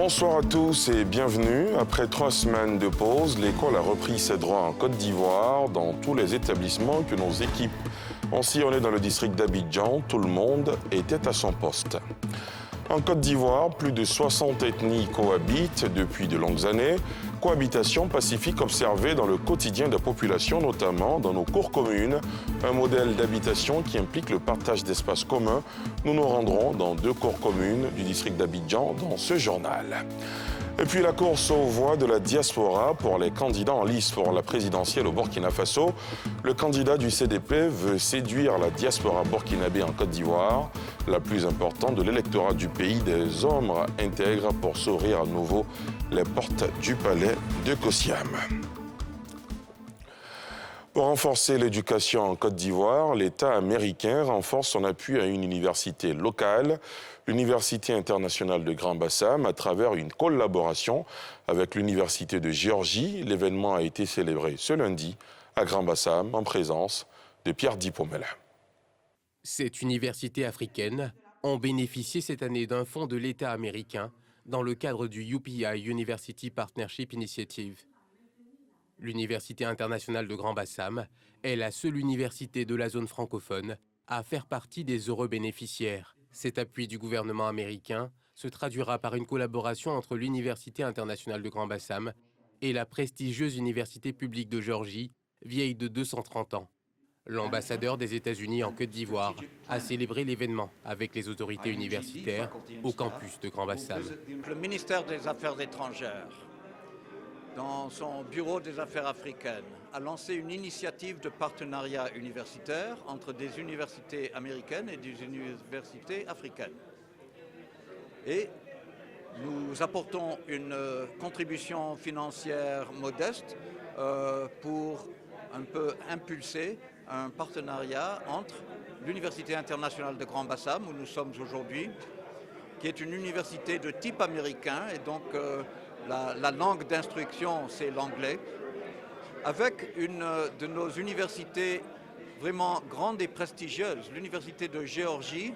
Bonsoir à tous et bienvenue. Après 3 semaines de pause, l'école a repris ses droits en Côte d'Ivoire dans tous les établissements que nos équipes ont sillonnés dans le district d'Abidjan. Tout le monde était à son poste. En Côte d'Ivoire, plus de 60 ethnies cohabitent depuis de longues années. Cohabitation pacifique observée dans le quotidien de la population, notamment dans nos cours communes. Un modèle d'habitation qui implique le partage d'espaces communs. Nous nous rendrons dans 2 cours communes du district d'Abidjan dans ce journal. Et puis la course aux voix de la diaspora pour les candidats en lice pour la présidentielle au Burkina Faso. Le candidat du CDP veut séduire la diaspora burkinabé en Côte d'Ivoire, la plus importante de l'électorat du pays. Des hommes intègres pour s'ouvrir à nouveau les portes du palais de Kosiam. Pour renforcer l'éducation en Côte d'Ivoire, l'État américain renforce son appui à une université locale, l'Université internationale de Grand Bassam, à travers une collaboration avec l'Université de Géorgie. L'événement a été célébré ce lundi à Grand Bassam en présence de Pierre Dipomela. Cette université africaine a bénéficié cette année d'un fonds de l'État américain dans le cadre du UPI University Partnership Initiative. L'Université internationale de Grand Bassam est la seule université de la zone francophone à faire partie des heureux bénéficiaires. Cet appui du gouvernement américain se traduira par une collaboration entre l'Université internationale de Grand Bassam et la prestigieuse Université publique de Géorgie, vieille de 230 ans. L'ambassadeur des États-Unis en Côte d'Ivoire a célébré l'événement avec les autorités universitaires au campus de Grand Bassam. Le ministère des Affaires étrangères, dans son bureau des affaires africaines, a lancé une initiative de partenariat universitaire entre des universités américaines et des universités africaines. Et nous apportons une contribution financière modeste pour un peu impulser un partenariat entre l'Université internationale de Grand Bassam, où nous sommes aujourd'hui, qui est une université de type américain, et donc la langue d'instruction, c'est l'anglais, avec une de nos universités vraiment grande et prestigieuse, l'Université de Géorgie,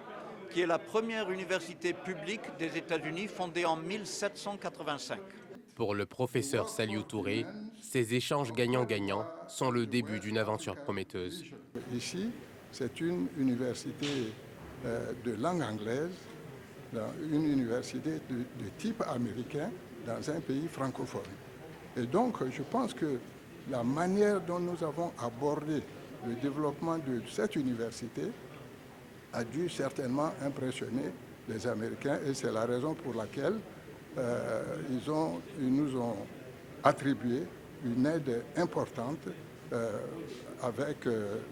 qui est la première université publique des États-Unis fondée en 1785. Pour le professeur Saliou Touré, ces échanges gagnant-gagnant sont le début d'une aventure prometteuse. Ici, c'est une université de langue anglaise, une université de type américain dans un pays francophone. Et donc, je pense que la manière dont nous avons abordé le développement de cette université a dû certainement impressionner les Américains, et c'est la raison pour laquelle ils nous ont attribué une aide importante avec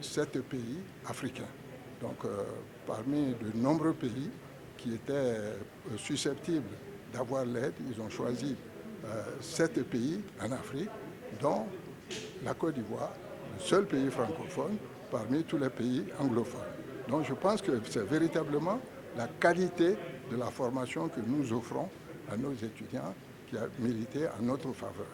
7 pays africains. Donc, parmi de nombreux pays qui étaient susceptibles d'avoir l'aide, ils ont choisi 7 pays en Afrique, dont la Côte d'Ivoire, le seul pays francophone parmi tous les pays anglophones. Donc je pense que c'est véritablement la qualité de la formation que nous offrons à nos étudiants qui a milité en notre faveur.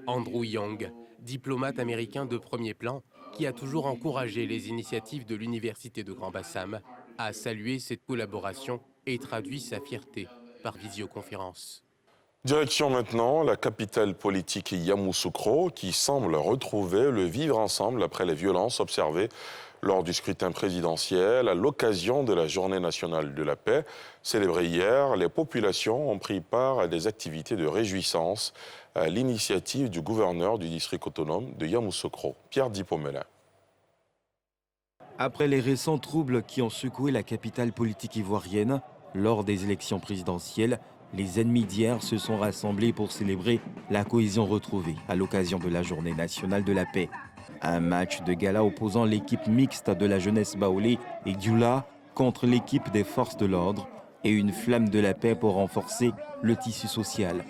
Andrew Young, diplomate américain de premier plan, qui a toujours encouragé les initiatives de l'Université de Grand Bassam, a salué cette collaboration et traduit sa fierté par visioconférence. Direction maintenant la capitale politique Yamoussoukro, qui semble retrouver le vivre ensemble après les violences observées lors du scrutin présidentiel. À l'occasion de la Journée nationale de la paix, célébrée hier, les populations ont pris part à des activités de réjouissance à l'initiative du gouverneur du district autonome de Yamoussoukro, Pierre Dipomela. Après les récents troubles qui ont secoué la capitale politique ivoirienne lors des élections présidentielles, les ennemis d'hier se sont rassemblés pour célébrer la cohésion retrouvée à l'occasion de la Journée nationale de la paix. Un match de gala opposant l'équipe mixte de la jeunesse baoulé et Dioula contre l'équipe des forces de l'ordre et une flamme de la paix pour renforcer le tissu social.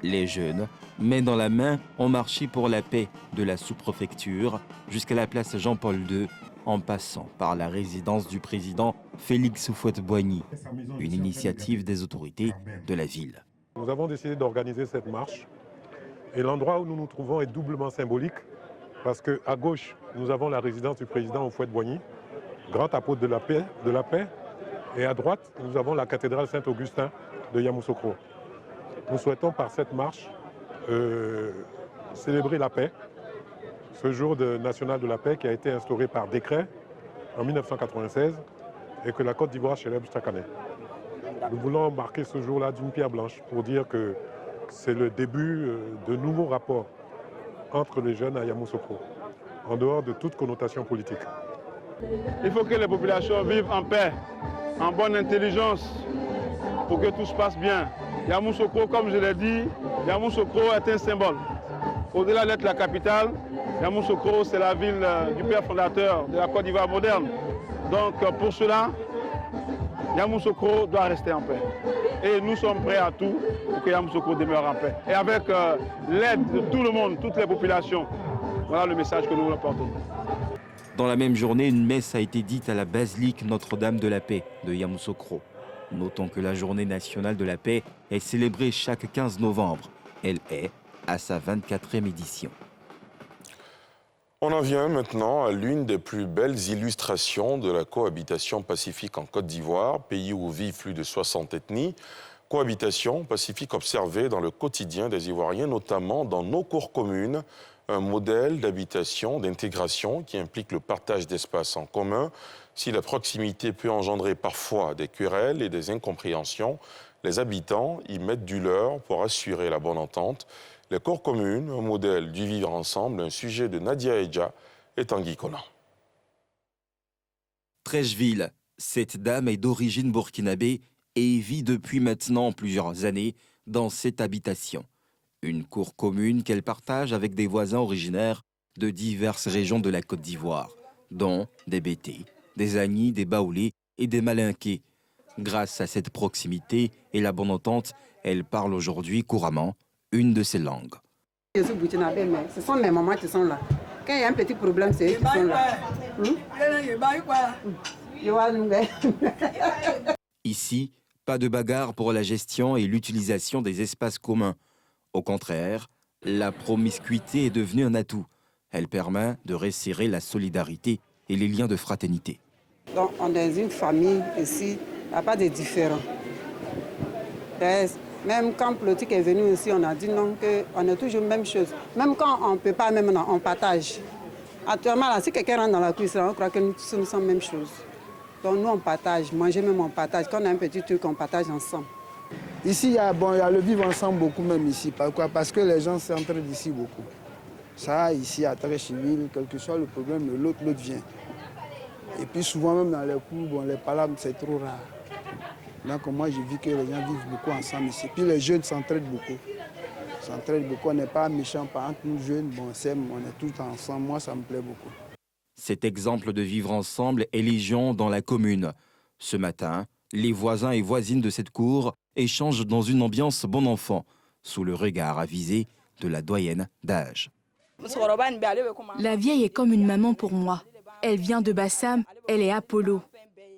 Les jeunes, main dans la main, ont marché pour la paix de la sous-préfecture jusqu'à la place Jean-Paul II, en passant par la résidence du président Félix Houphouët-Boigny, une initiative des autorités de la ville. Nous avons décidé d'organiser cette marche et l'endroit où nous nous trouvons est doublement symbolique parce qu'à gauche, nous avons la résidence du président Houphouët-Boigny, grand apôtre de la paix, et à droite, nous avons la cathédrale Saint-Augustin de Yamoussoukro. Nous souhaitons par cette marche célébrer la paix, ce jour national de la paix qui a été instauré par décret en 1996 et que la Côte d'Ivoire célèbre chaque année. Nous voulons marquer ce jour-là d'une pierre blanche pour dire que c'est le début de nouveaux rapports entre les jeunes à Yamoussoukro, en dehors de toute connotation politique. Il faut que les populations vivent en paix, en bonne intelligence, pour que tout se passe bien. Yamoussoukro, comme je l'ai dit, Yamoussoukro est un symbole. Au-delà d'être la capitale, Yamoussoukro, c'est la ville du père fondateur de la Côte d'Ivoire moderne. Donc pour cela, Yamoussoukro doit rester en paix. Et nous sommes prêts à tout pour que Yamoussoukro demeure en paix. Et avec l'aide de tout le monde, toutes les populations, voilà le message que nous voulons porter. Dans la même journée, une messe a été dite à la basilique Notre-Dame de la Paix de Yamoussoukro. Notons que la journée nationale de la paix est célébrée chaque 15 novembre. Elle est à sa 24e édition. On en vient maintenant à l'une des plus belles illustrations de la cohabitation pacifique en Côte d'Ivoire, pays où vivent plus de 60 ethnies. Cohabitation pacifique observée dans le quotidien des Ivoiriens, notamment dans nos cours communes, un modèle d'habitation, d'intégration qui implique le partage d'espaces en commun. Si la proximité peut engendrer parfois des querelles et des incompréhensions, les habitants y mettent du leur pour assurer la bonne entente. Les cours communes, un modèle du vivre ensemble, un sujet de Nadia Edja et Tanguy Conan. Trècheville, cette dame est d'origine burkinabé et vit depuis maintenant plusieurs années dans cette habitation. Une cour commune qu'elle partage avec des voisins originaires de diverses régions de la Côte d'Ivoire, dont des Bétés, des Agnis, des Baoulés et des Malinqués. Grâce à cette proximité et la bonne entente, elle parle aujourd'hui couramment une de ces langues. Je suis burkinabé, mais ce sont mes mamans qui sont là. Quand il y a un petit problème, c'est eux qui sont là. Ici, pas de bagarre pour la gestion et l'utilisation des espaces communs. Au contraire, la promiscuité est devenue un atout. Elle permet de resserrer la solidarité et les liens de fraternité. Donc, on est une famille ici, il n'y a pas de différents. Même quand politique est venu ici, on a dit non, qu'on est toujours la même chose. Même quand on ne peut pas, même on partage. Actuellement, là, si quelqu'un rentre dans la cuisine, on croit que nous sommes la même chose. Donc nous, on partage, manger même on partage. Quand on a un petit truc, on partage ensemble. Ici, il y a le vivre ensemble beaucoup même ici. Pourquoi? Parce que les gens s'entraident ici beaucoup. Ça, ici, à Trècheville, quel que soit le problème de l'autre, l'autre vient. Et puis souvent même dans les cours, bon, les palabres, c'est trop rare. Donc moi, j'ai vu que les gens vivent beaucoup ensemble ici. Puis les jeunes s'entraident beaucoup. On n'est pas méchants par entre nous jeunes, bon, on est tous ensemble. Moi, ça me plaît beaucoup. Cet exemple de vivre ensemble est légion dans la commune. Ce matin, les voisins et voisines de cette cour échangent dans une ambiance bon enfant, sous le regard avisé de la doyenne d'âge. La vieille est comme une maman pour moi. Elle vient de Bassam, elle est Apollo.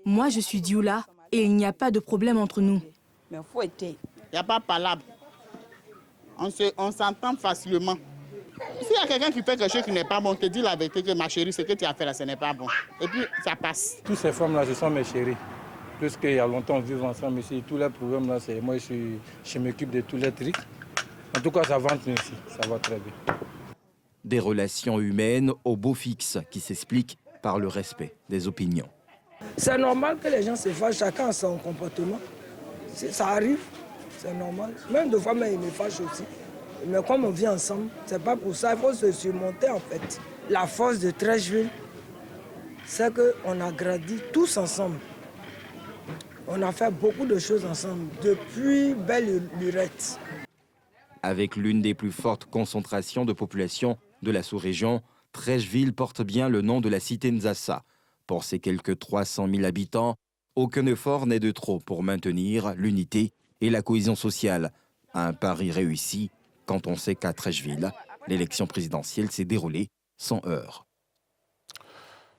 Moi, je suis Dioula et il n'y a pas de problème entre nous. Il n'y a pas de palabre. On s'entend facilement. S'il y a quelqu'un qui fait quelque chose qui n'est pas bon, te dit la vérité que ma chérie, ce que tu as fait là, ce n'est pas bon. Et puis, ça passe. Toutes ces femmes-là, ce sont mes chéries. Puisqu'il y a longtemps, on vit ensemble ici. Tous les problèmes là, c'est moi, je m'occupe de tous les trucs. En tout cas, ça va ici. Ça va très bien. Des relations humaines au beau fixe qui s'expliquent par le respect des opinions. C'est normal que les gens se fâchent, chacun a son comportement. Ça arrive, c'est normal. Même deux fois, mais ils me fâchent aussi. Mais comme on vit ensemble, c'est pas pour ça, il faut se surmonter en fait. La force de Trècheville, c'est qu'on a grandi tous ensemble. On a fait beaucoup de choses ensemble, depuis belle lurette. Avec l'une des plus fortes concentrations de population de la sous-région, Trècheville porte bien le nom de la cité Nzassa. Pour ses quelques 300 000 habitants, aucun effort n'est de trop pour maintenir l'unité et la cohésion sociale. Un pari réussi quand on sait qu'à Trècheville, l'élection présidentielle s'est déroulée sans heurts.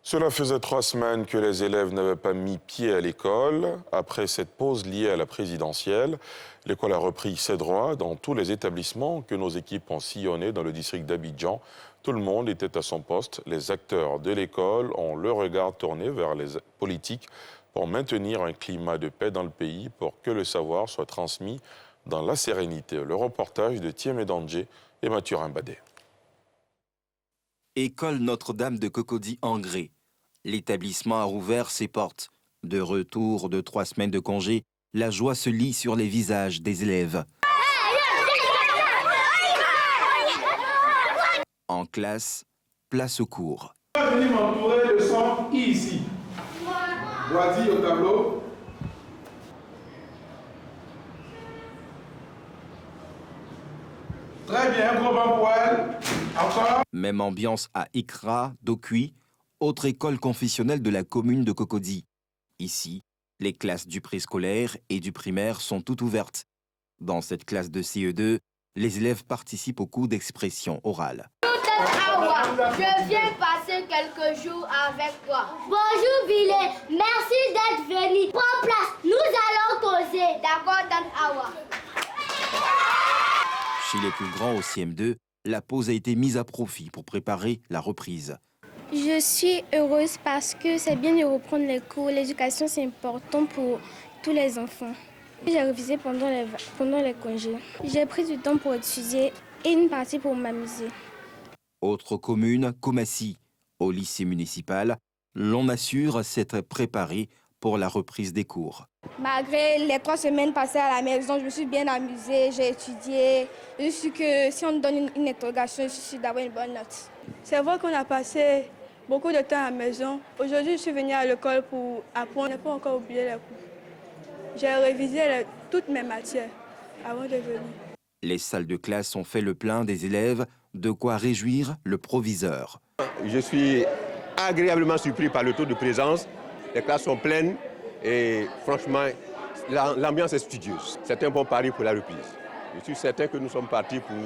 Cela faisait 3 semaines que les élèves n'avaient pas mis pied à l'école. Après cette pause liée à la présidentielle, l'école a repris ses droits dans tous les établissements que nos équipes ont sillonnés dans le district d'Abidjan. Tout le monde était à son poste. Les acteurs de l'école ont le regard tourné vers les politiques pour maintenir un climat de paix dans le pays, pour que le savoir soit transmis dans la sérénité. Le reportage de Thiemé Dandje et Mathurin Badé. École Notre-Dame de Cocody-Angré. L'établissement a rouvert ses portes. De retour de 3 semaines de congé, la joie se lit sur les visages des élèves. En classe, place au cours. Je vais venir m'entourer de son I ici. Voici au tableau. Très bien, un gros banc pour elle. Encore. Même ambiance à Ikra, Dokuy, autre école confessionnelle de la commune de Cocody. Ici, les classes du préscolaire et du primaire sont toutes ouvertes. Dans cette classe de CE2, les élèves participent aux cours d'expression orale. Je viens passer quelques jours avec toi. Bonjour Billet, merci d'être venu. Prends place, nous allons causer. D'accord, Tante Awa. Chez les plus grands au CM2, la pause a été mise à profit pour préparer la reprise. Je suis heureuse parce que c'est bien de reprendre les cours. L'éducation, c'est important pour tous les enfants. J'ai révisé pendant les congés. J'ai pris du temps pour étudier et une partie pour m'amuser. Autre commune, Komassi. Au lycée municipal, l'on assure s'être préparé pour la reprise des cours. Malgré les 3 semaines passées à la maison, je me suis bien amusée, j'ai étudié. Je suis que si on me donne une interrogation, je suis d'avoir une bonne note. C'est vrai qu'on a passé beaucoup de temps à la maison. Aujourd'hui, je suis venue à l'école pour apprendre. Je n'ai pas encore oublié les cours. J'ai révisé toutes mes matières avant de venir. Les salles de classe ont fait le plein des élèves, de quoi réjouir le proviseur. Je suis agréablement surpris par le taux de présence. Les classes sont pleines et franchement, l'ambiance est studieuse. C'est un bon pari pour la reprise. Je suis certain que nous sommes partis pour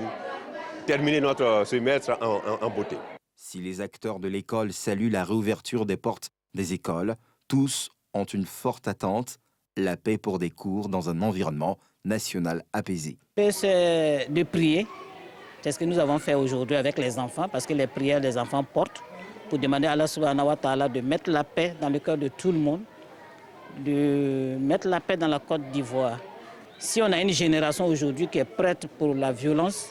terminer notre semestre en beauté. Si les acteurs de l'école saluent la réouverture des portes des écoles, tous ont une forte attente, la paix pour des cours dans un environnement national apaisé. C'est de prier. C'est ce que nous avons fait aujourd'hui avec les enfants, parce que les prières des enfants portent pour demander à Allah subhanahu wa ta'ala de mettre la paix dans le cœur de tout le monde, de mettre la paix dans la Côte d'Ivoire. Si on a une génération aujourd'hui qui est prête pour la violence,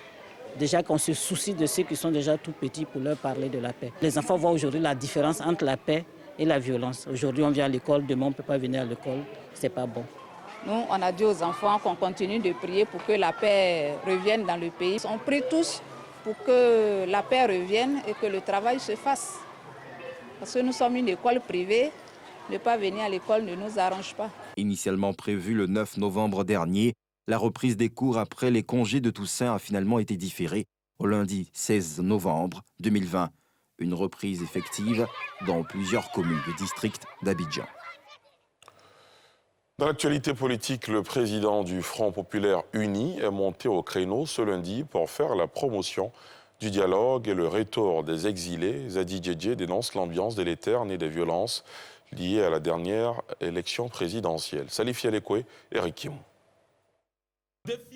déjà qu'on se soucie de ceux qui sont déjà tout petits pour leur parler de la paix. Les enfants voient aujourd'hui la différence entre la paix et la violence. Aujourd'hui, on vient à l'école, demain, on ne peut pas venir à l'école. C'est pas bon. Nous, on a dit aux enfants qu'on continue de prier pour que la paix revienne dans le pays. On prie tous pour que la paix revienne et que le travail se fasse. Parce que nous sommes une école privée, ne pas venir à l'école ne nous arrange pas. Initialement prévue le 9 novembre dernier, la reprise des cours après les congés de Toussaint a finalement été différée au lundi 16 novembre 2020. Une reprise effective dans plusieurs communes du district d'Abidjan. Dans l'actualité politique, le président du Front populaire uni est monté au créneau ce lundi pour faire la promotion du dialogue et le retour des exilés. Zadi Djedje dénonce l'ambiance délétère née des violences liées à la dernière élection présidentielle. Salif Yalekwe, Eric Kim.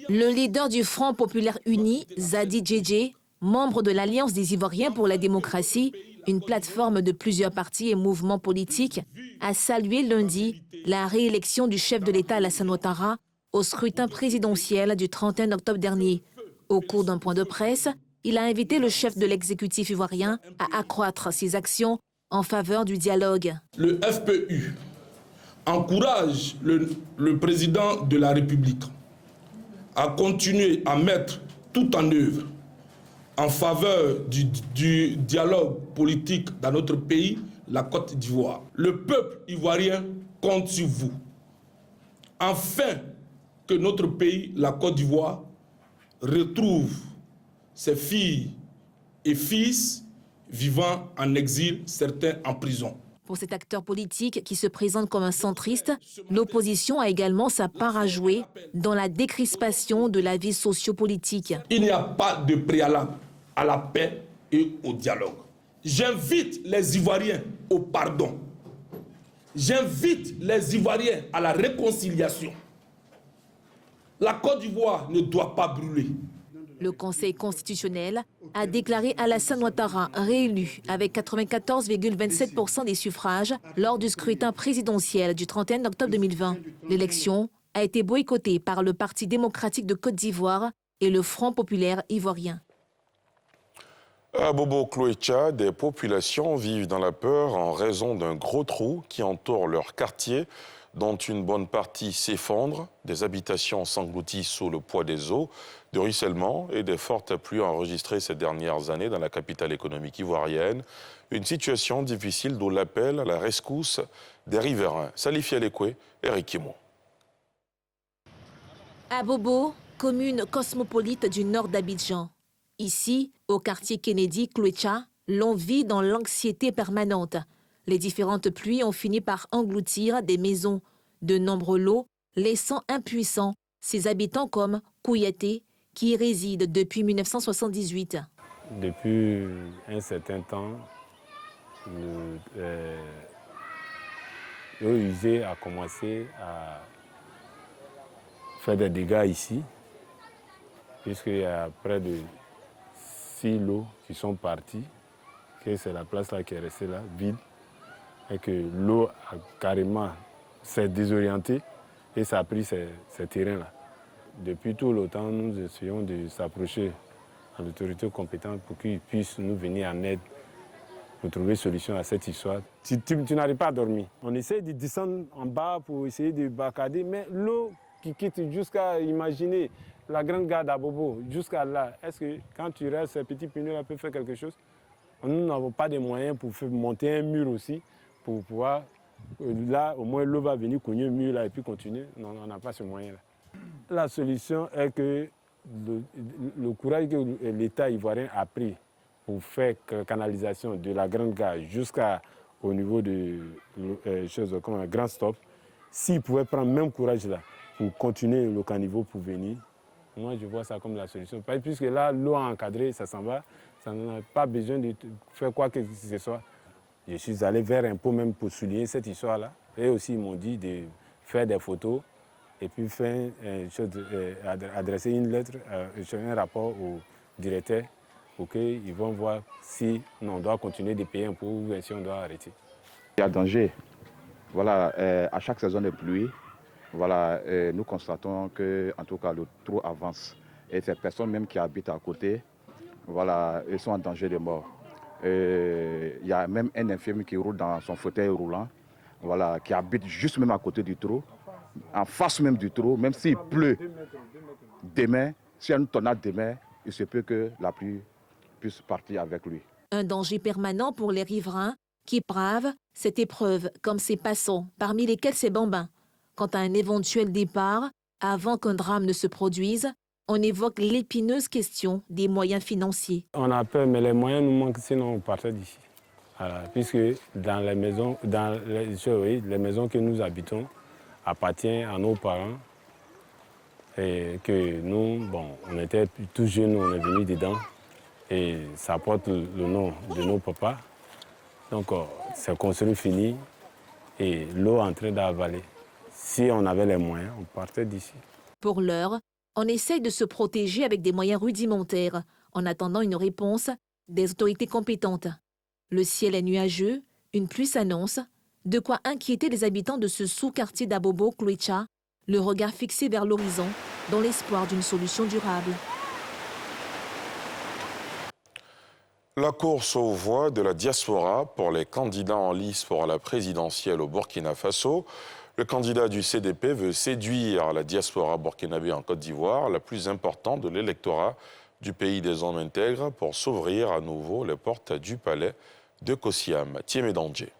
Le leader du Front populaire uni, Zadi Djedje, membre de l'Alliance des Ivoiriens pour la démocratie, une plateforme de plusieurs partis et mouvements politiques, a salué lundi la réélection du chef de l'État Alassane Ouattara au scrutin présidentiel du 31 octobre dernier. Au cours d'un point de presse, il a invité le chef de l'exécutif ivoirien à accroître ses actions en faveur du dialogue. Le FPU encourage le président de la République à continuer à mettre tout en œuvre en faveur du dialogue politique dans notre pays, la Côte d'Ivoire. Le peuple ivoirien compte sur vous, afin que notre pays, la Côte d'Ivoire, retrouve ses filles et fils vivant en exil, certains en prison. Pour cet acteur politique qui se présente comme un centriste, l'opposition a également sa part à jouer dans la décrispation de la vie sociopolitique. Il n'y a pas de préalable à la paix et au dialogue. J'invite les Ivoiriens au pardon. J'invite les Ivoiriens à la réconciliation. La Côte d'Ivoire ne doit pas brûler. Le Conseil constitutionnel a déclaré Alassane Ouattara réélu avec 94,27% des suffrages lors du scrutin présidentiel du 31 octobre 2020. L'élection a a été boycotté par le Parti démocratique de Côte d'Ivoire et le Front populaire ivoirien. À Bobo-Cloécha, des populations vivent dans la peur en raison d'un gros trou qui entoure leur quartier, dont une bonne partie s'effondre. Des habitations s'engloutissent sous le poids des eaux, de ruissellement et des fortes pluies enregistrées ces dernières années dans la capitale économique ivoirienne. Une situation difficile, d'où l'appel à la rescousse des riverains. Salif Yalekwe, Eric Kimo. À Bobo, commune cosmopolite du nord d'Abidjan. Ici, au quartier Kennedy-Cloécha, l'on vit dans l'anxiété permanente. Les différentes pluies ont fini par engloutir des maisons, de nombreux lots, laissant impuissants ces habitants comme Kouyaté, qui y résident depuis 1978. Depuis un certain temps, l'eau usée a commencé à faire des dégâts ici, puisqu'il y a près de 6 lots qui sont partis, que c'est la place là qui est restée là, vide, et que l'eau a carrément s'est désorientée et ça a pris ces terrains-là. Depuis tout le temps, nous essayons de s'approcher à l'autorité compétente pour qu'ils puissent nous venir en aide pour trouver solution à cette histoire. Tu n'arrives pas à dormir. On essaie de descendre en bas pour essayer de barricader, mais l'eau qui quitte jusqu'à imaginer la grande gare d'Abobo, jusqu'à là, est-ce que quand tu restes, ces petits pneus-là peuvent faire quelque chose? Nous n'avons pas de moyens pour faire monter un mur aussi, pour pouvoir, là, au moins l'eau va venir cogner le mur là et puis continuer. Non, on n'a pas ce moyen-là. La solution est que le courage que l'État ivoirien a pris pour faire canalisation de la grande gare jusqu'au niveau de choses comme un grand stop, s'il pouvait prendre le même courage là pour continuer le caniveau pour venir, moi je vois ça comme la solution. Puisque là, l'eau a encadré, ça s'en va, ça n'a pas besoin de faire quoi que ce soit. Je suis allé vers un pot même pour souligner cette histoire-là. Et aussi, ils m'ont dit de faire des photos et puis adresser une lettre, un rapport au directeur pour qu'ils vont voir si on doit continuer de payer un pot ou si on doit arrêter. Il y a danger. Voilà, à chaque saison de pluie, voilà, nous constatons que, en tout cas, le trou avance. Et ces personnes même qui habitent à côté, voilà, elles sont en danger de mort. Il y a même un infirme qui roule dans son fauteuil roulant, voilà, qui habite juste même à côté du trou, en face même du trou, même s'il pleut demain, s'il y a une tornade demain, il se peut que la pluie puisse partir avec lui. Un danger permanent pour les riverains qui bravent cette épreuve comme ces passants, parmi lesquels ces bambins. Quant à un éventuel départ, avant qu'un drame ne se produise, on évoque l'épineuse question des moyens financiers. On a peur, mais les moyens nous manquent, sinon on partait d'ici. Voilà, puisque dans les maisons, les maisons que nous habitons appartiennent à nos parents et que nous, bon, on était tout jeunes, on est venus dedans et ça porte le nom de nos papas. Donc c'est construit fini et l'eau est en train d'avaler. Si on avait les moyens, on partait d'ici. Pour l'heure, on essaye de se protéger avec des moyens rudimentaires, en attendant une réponse des autorités compétentes. Le ciel est nuageux, une pluie s'annonce, de quoi inquiéter les habitants de ce sous-quartier d'Abobo-Cloécha, le regard fixé vers l'horizon, dans l'espoir d'une solution durable. La course aux voix de la diaspora pour les candidats en lice pour la présidentielle au Burkina Faso. Le candidat du CDP veut séduire la diaspora burkinabé en Côte d'Ivoire, la plus importante de l'électorat du pays des hommes intègres, pour s'ouvrir à nouveau les portes du palais de Kossiam. Thiemé Danger.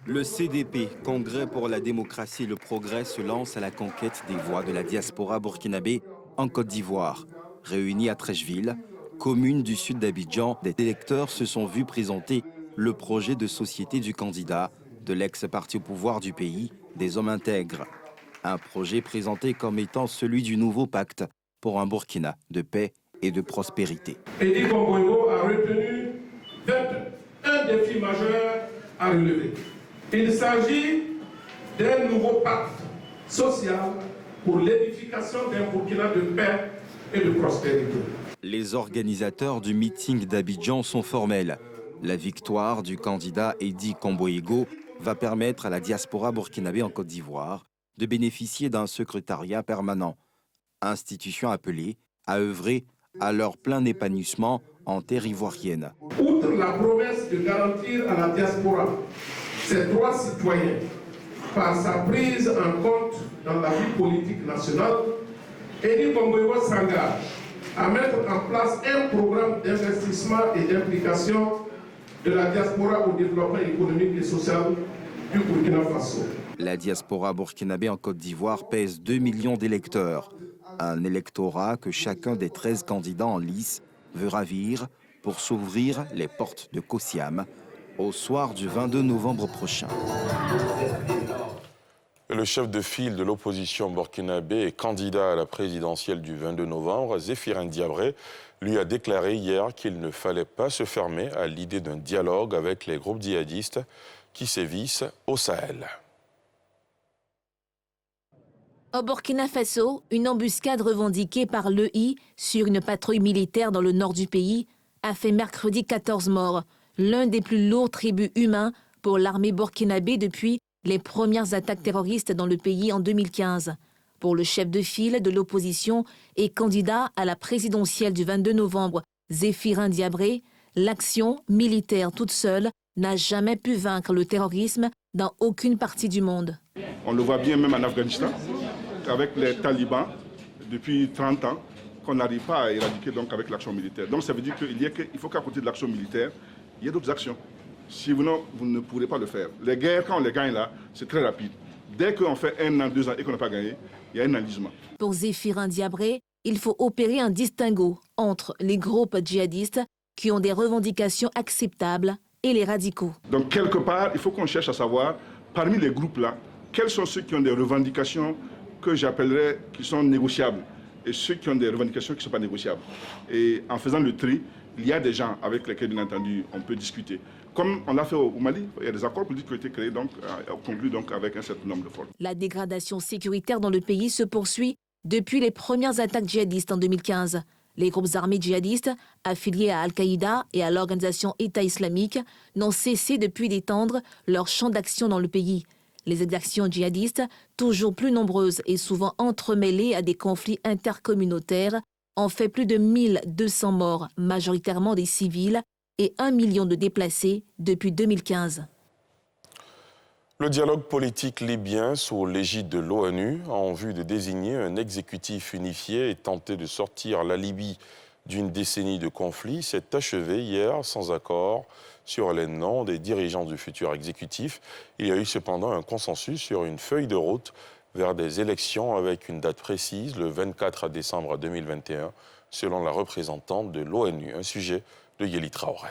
Le CDP, Congrès pour la démocratie et le progrès, se lance à la conquête des voix de la diaspora burkinabé en Côte d'Ivoire. Réunis à Trècheville, commune du sud d'Abidjan, des électeurs se sont vus présenter le projet de société du candidat de l'ex-parti au pouvoir du pays, des hommes intègres. Un projet présenté comme étant celui du nouveau pacte pour un Burkina de paix et de prospérité. Edi Kongoïgo a retenu un défi majeur à relever. Il s'agit d'un nouveau pacte social pour l'édification d'un Burkina de paix et de prospérité. Les organisateurs du meeting d'Abidjan sont formels. La victoire du candidat Edi Komboyego va permettre à la diaspora burkinabé en Côte d'Ivoire de bénéficier d'un secrétariat permanent, institution appelée à œuvrer à leur plein épanouissement en terre ivoirienne. Outre la promesse de garantir à la diaspora ses droits citoyens par sa prise en compte dans la vie politique nationale, Edi Komboyego s'engage à mettre en place un programme d'investissement et d'implication de la diaspora au développement économique et social du Burkina Faso. La diaspora burkinabé en Côte d'Ivoire pèse 2 millions d'électeurs. Un électorat que chacun des 13 candidats en lice veut ravir pour s'ouvrir les portes de Kosiam au soir du 22 novembre prochain. Le chef de file de l'opposition burkinabé et candidat à la présidentielle du 22 novembre, Zéphirin Diabré, lui a déclaré hier qu'il ne fallait pas se fermer à l'idée d'un dialogue avec les groupes djihadistes qui sévissent au Sahel. Au Burkina Faso, une embuscade revendiquée par l'EI sur une patrouille militaire dans le nord du pays a fait mercredi 14 morts, l'un des plus lourds tributs humains pour l'armée burkinabé depuis les premières attaques terroristes dans le pays en 2015. Pour le chef de file de l'opposition et candidat à la présidentielle du 22 novembre, Zéphirin Diabré, l'action militaire toute seule n'a jamais pu vaincre le terrorisme dans aucune partie du monde. On le voit bien même en Afghanistan, avec les talibans, depuis 30 ans, qu'on n'arrive pas à éradiquer donc avec l'action militaire. Donc ça veut dire qu'il faut qu'à côté de l'action militaire, il y ait d'autres actions. Sinon, vous ne pourrez pas le faire. Les guerres, quand on les gagne là, c'est très rapide. Dès qu'on fait 1 an, 2 ans et qu'on n'a pas gagné, il y a un enlisement. Pour Zéphirin Diabré, il faut opérer un distinguo entre les groupes djihadistes qui ont des revendications acceptables et les radicaux. Donc quelque part, il faut qu'on cherche à savoir, parmi les groupes là, quels sont ceux qui ont des revendications que j'appellerais qui sont négociables et ceux qui ont des revendications qui ne sont pas négociables. Et en faisant le tri, il y a des gens avec lesquels, bien entendu, on peut discuter. Comme on l'a fait au Mali, il y a des accords politiques qui ont été créés, donc conclus donc, avec un certain nombre de forces. La dégradation sécuritaire dans le pays se poursuit depuis les premières attaques djihadistes en 2015. Les groupes armés djihadistes, affiliés à Al-Qaïda et à l'organisation État islamique, n'ont cessé depuis d'étendre leur champ d'action dans le pays. Les exactions djihadistes, toujours plus nombreuses et souvent entremêlées à des conflits intercommunautaires, ont fait plus de 1200 morts, majoritairement des civils, et 1 million de déplacés depuis 2015. Le dialogue politique libyen sous l'égide de l'ONU en vue de désigner un exécutif unifié et tenter de sortir la Libye d'une décennie de conflit s'est achevé hier sans accord sur les noms des dirigeants du futur exécutif. Il y a eu cependant un consensus sur une feuille de route vers des élections avec une date précise, le 24 décembre 2021, selon la représentante de l'ONU. Un sujet de Yeli Traoré.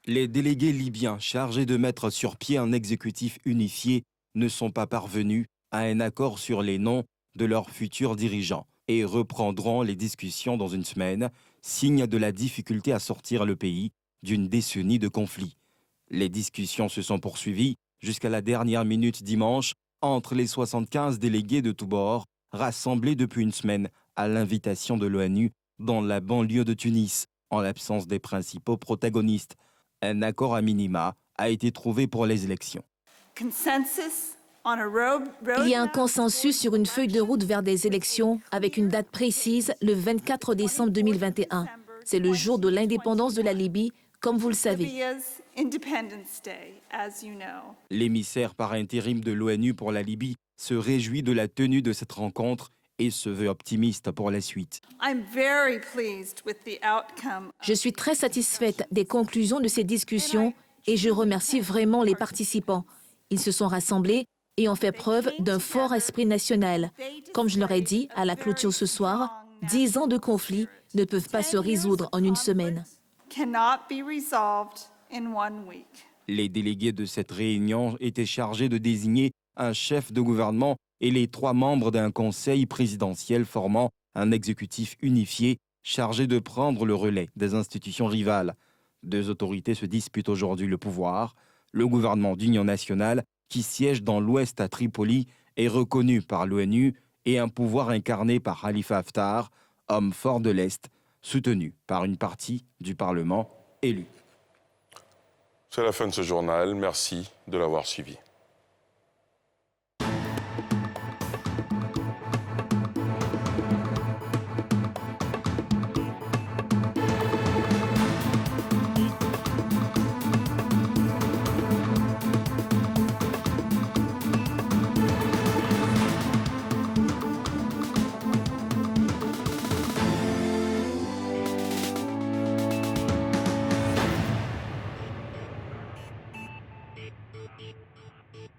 Les délégués libyens chargés de mettre sur pied un exécutif unifié ne sont pas parvenus à un accord sur les noms de leurs futurs dirigeants et reprendront les discussions dans une semaine, signe de la difficulté à sortir le pays d'une décennie de conflits. Les discussions se sont poursuivies jusqu'à la dernière minute dimanche entre les 75 délégués de tous bords rassemblés depuis une semaine à l'invitation de l'ONU dans la banlieue de Tunis, en l'absence des principaux protagonistes. Un accord à minima a été trouvé pour les élections. Il y a un consensus sur une feuille de route vers des élections avec une date précise, le 24 décembre 2021. C'est le jour de l'indépendance de la Libye, comme vous le savez. L'émissaire par intérim de l'ONU pour la Libye se réjouit de la tenue de cette rencontre et se veut optimiste pour la suite. Je suis très satisfaite des conclusions de ces discussions et je remercie vraiment les participants. Ils se sont rassemblés et ont fait preuve d'un fort esprit national. Comme je leur ai dit à la clôture ce soir, 10 ans de conflit ne peuvent pas se résoudre en une semaine. Les délégués de cette réunion étaient chargés de désigner un chef de gouvernement et les 3 membres d'un conseil présidentiel formant un exécutif unifié chargé de prendre le relais des institutions rivales. 2 autorités se disputent aujourd'hui le pouvoir. Le gouvernement d'union nationale, qui siège dans l'ouest à Tripoli, est reconnu par l'ONU et un pouvoir incarné par Khalifa Haftar, homme fort de l'Est, soutenu par une partie du Parlement élu. C'est la fin de ce journal. Merci de l'avoir suivi.